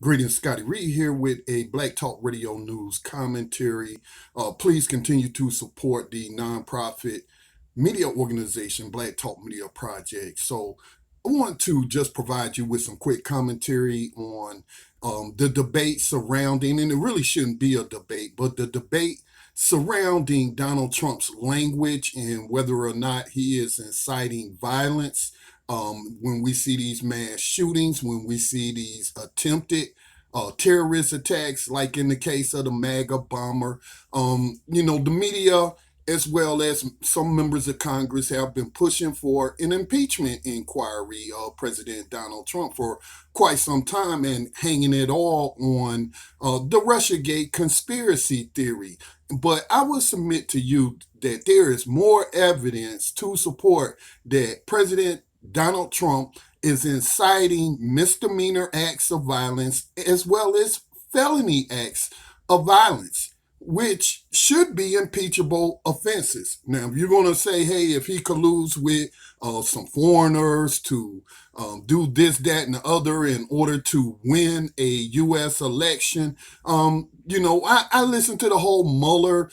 Greetings, Scotty Reed here with a Black Talk Radio News commentary. Please continue to support the nonprofit media organization, Black Talk Media Project. So I want to just provide you with some quick commentary on the debate surrounding, and it really shouldn't be a debate, but the debate surrounding Donald Trump's language and whether or not he is inciting violence. When we see these mass shootings, when we see these attempted terrorist attacks, like in the case of the Maga Bomber, the media as well as some members of Congress have been pushing for an impeachment inquiry of President Donald Trump for quite some time and hanging it all on the Russiagate conspiracy theory. But I will submit to you that there is more evidence to support that President Donald Trump is inciting misdemeanor acts of violence as well as felony acts of violence, which should be impeachable offenses. Now, if you're going to say, hey, if he colludes with some foreigners to do this, that, and the other in order to win a U.S. election, I listened to the whole Mueller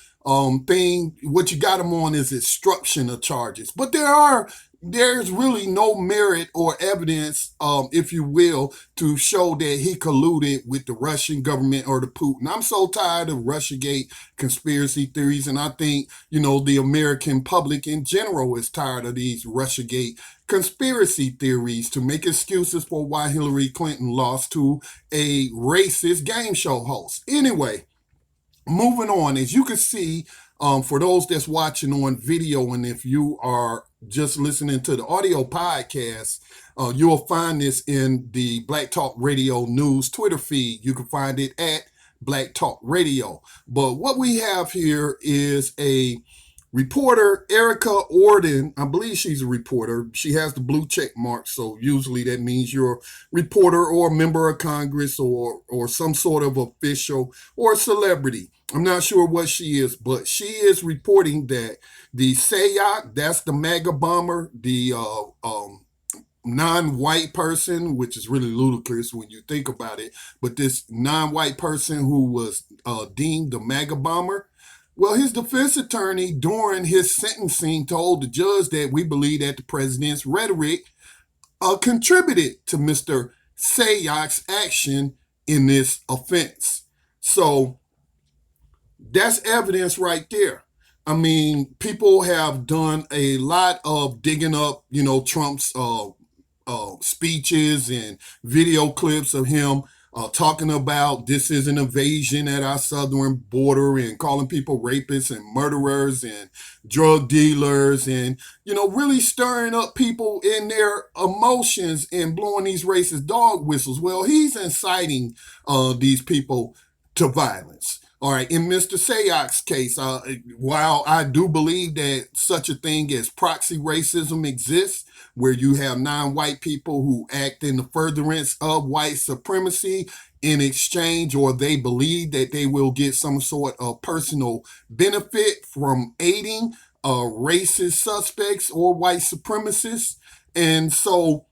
thing. What you got him on is obstruction of charges. But there's really no merit or evidence, if you will, to show that he colluded with the Russian government or the Putin. I'm so tired of Russiagate conspiracy theories, and I think, the American public in general is tired of these Russiagate conspiracy theories to make excuses for why Hillary Clinton lost to a racist game show host. Anyway, moving on, as you can see, for those that's watching on video, and if you are just listening to the audio podcast, you'll find this in the Black Talk Radio News Twitter feed. You can find it at Black Talk Radio. But what we have here is a reporter, Erica Orden. I believe she's a reporter. She has the blue check mark, so usually that means you're a reporter or a member of Congress or some sort of official or celebrity. I'm not sure what she is, but she is reporting that the Sayak, that's the Maga Bomber, the non-white person, which is really ludicrous when you think about it, but this non-white person who was deemed the Maga Bomber, well, his defense attorney during his sentencing told the judge that we believe that the president's rhetoric contributed to Mr. Sayak's action in this offense. So that's evidence right there. I mean, people have done a lot of digging up, Trump's speeches and video clips of him talking about this is an invasion at our southern border and calling people rapists and murderers and drug dealers and, really stirring up people in their emotions and blowing these racist dog whistles. Well, he's inciting these people to violence. All right, in Mr. Sayak's case, while I do believe that such a thing as proxy racism exists, where you have non-white people who act in the furtherance of white supremacy in exchange, or they believe that they will get some sort of personal benefit from aiding racist suspects or white supremacists. And so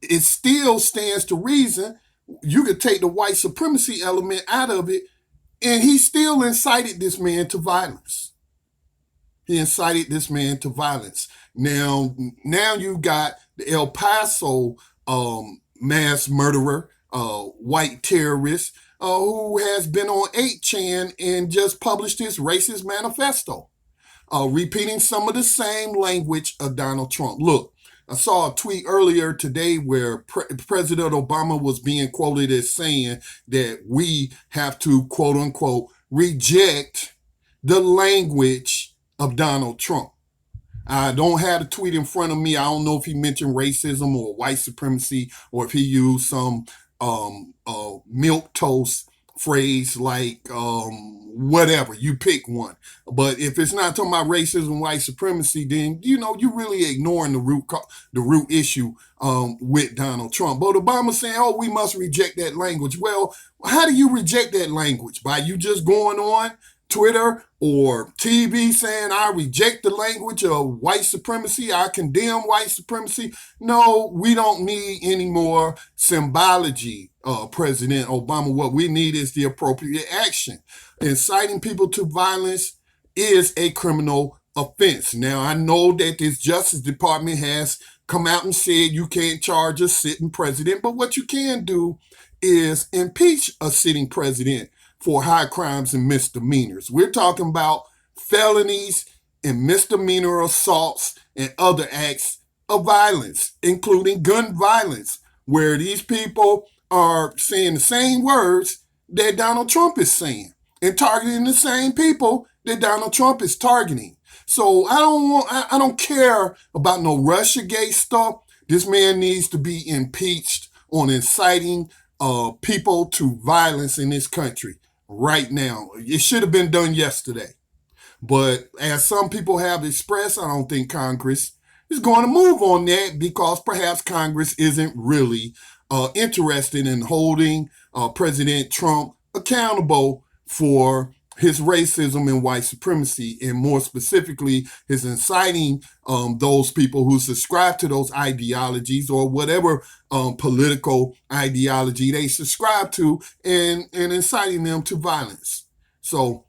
it still stands to reason you could take the white supremacy element out of it, and he still incited this man to violence. He incited this man to violence. Now you got the El Paso mass murderer, white terrorist, who has been on 8chan and just published his racist manifesto, repeating some of the same language of Donald Trump. Look, I saw a tweet earlier today where President Obama was being quoted as saying that we have to, quote unquote, reject the language of Donald Trump. I don't have the tweet in front of me. I don't know if he mentioned racism or white supremacy, or if he used some milquetoast phrase like whatever, you pick one. But if it's not talking about racism, white supremacy, then you're really ignoring the root issue with Donald Trump. But Obama's saying, oh, we must reject that language. Well, how do you reject that language? By you just going on Twitter or TV saying I reject the language of white supremacy, I condemn white supremacy. No, we don't need any more symbology, President Obama. What we need is the appropriate action. Inciting people to violence is a criminal offense. Now, I know that this Justice Department has come out and said you can't charge a sitting president, but what you can do is impeach a sitting president for high crimes and misdemeanors. We're talking about felonies and misdemeanor assaults and other acts of violence, including gun violence, where these people are saying the same words that Donald Trump is saying and targeting the same people that Donald Trump is targeting. So I don't care about no Russiagate stuff. This man needs to be impeached on inciting people to violence in this country right now. It should have been done yesterday. But as some people have expressed, I don't think Congress is going to move on that because perhaps Congress isn't really interested in holding President Trump accountable for his racism and white supremacy, and more specifically, his inciting those people who subscribe to those ideologies or whatever political ideology they subscribe to, and inciting them to violence. So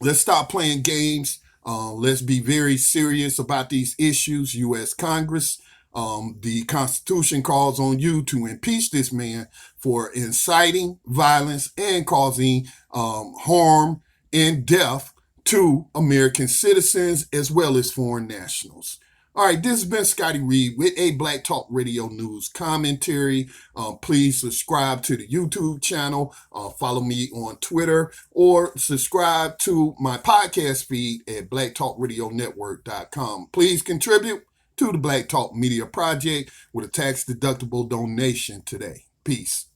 let's stop playing games. Let's be very serious about these issues. U.S. Congress, the Constitution calls on you to impeach this man for inciting violence and causing harm and death to American citizens as well as foreign nationals. All right, this has been Scotty Reed with a Black Talk Radio News commentary. Please subscribe to the YouTube channel, follow me on Twitter, or subscribe to my podcast feed at blacktalkradionetwork.com. Please contribute to the Black Talk Media Project with a tax-deductible donation today. Peace.